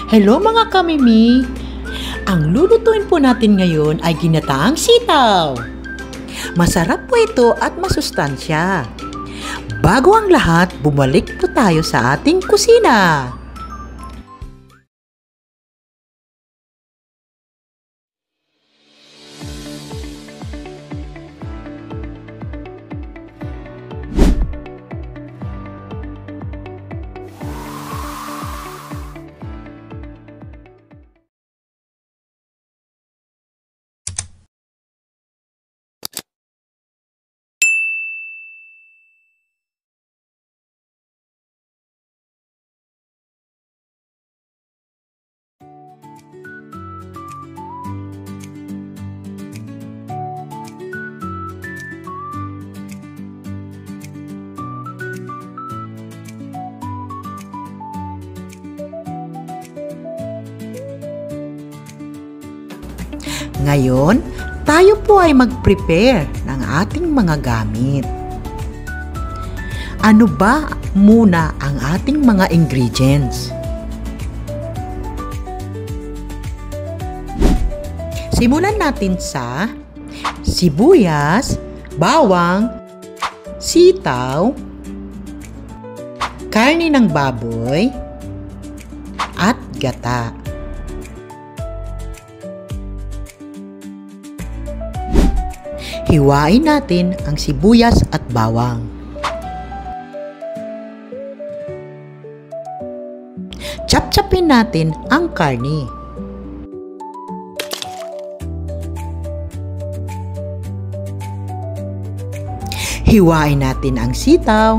Hello mga kamimi! Ang lulutuin po natin ngayon ay ginataang sitaw. Masarap po ito at masustansya. Bago ang lahat, bumalik po tayo sa ating kusina. Ngayon, tayo po ay mag-prepare ng ating mga gamit. Ano ba muna ang ating mga ingredients? Simulan natin sa sibuyas, bawang, sitaw, karne ng baboy, at gata. Hiwain natin ang sibuyas at bawang. Chop-chopin natin ang karne. Hiwain natin ang sitaw.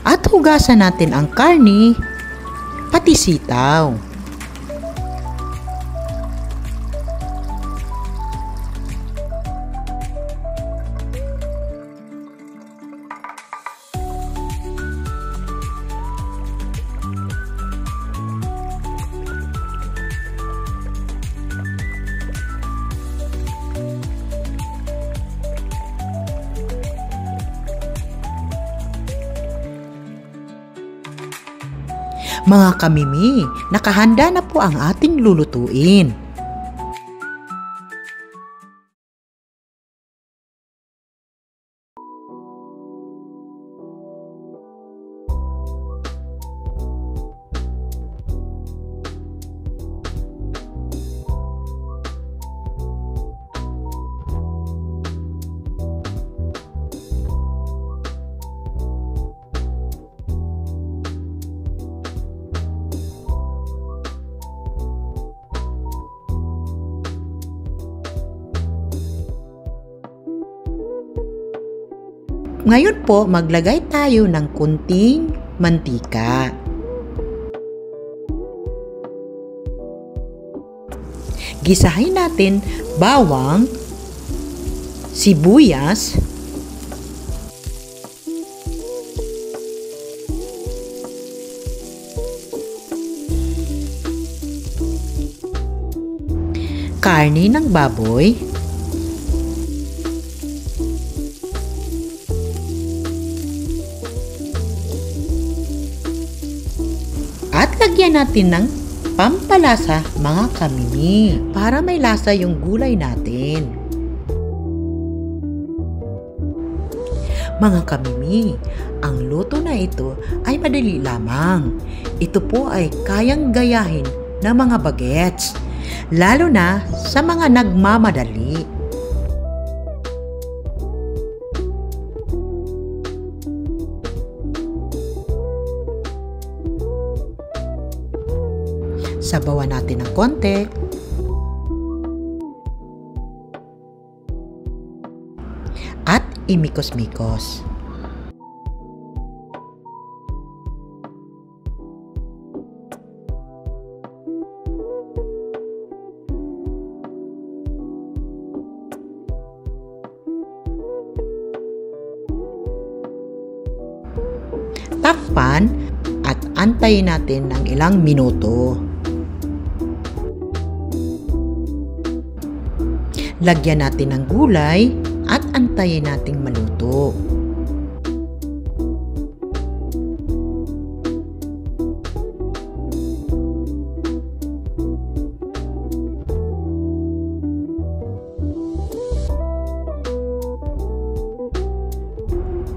At hugasan natin ang karne, pati sitaw. Mga kamimi, nakahanda na po ang ating lulutuin. Ngayon po, maglagay tayo ng kunting mantika. Gisahin natin bawang, sibuyas, karne ng baboy, at lagyan natin ng pampalasa mga kamimi para may lasa yung gulay natin. Mga kamimi, ang luto na ito ay madali lamang. Ito po ay kayang gayahin ng mga bagets, lalo na sa mga nagmamadali. Sabawan natin ng konti. At imikos-mikos. Takpan at antayin natin ng ilang minuto. Lagyan natin ng gulay at antayin nating maluto.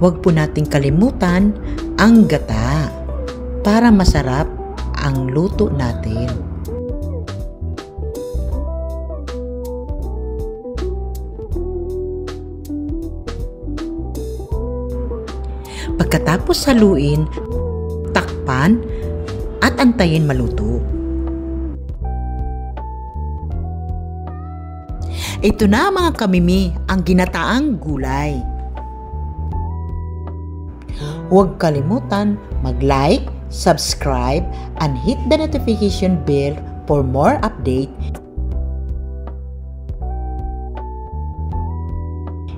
Huwag po nating kalimutan ang gata para masarap ang luto natin. Pagkatapos haluin, takpan at antayin maluto. Ito na mga kamimi, ang ginataang gulay. Huwag kalimutan mag-like, subscribe, and hit the notification bell for more update.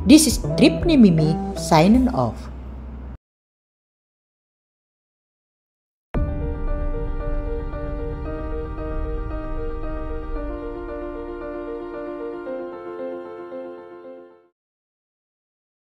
This is Trip ni Mimi signing off.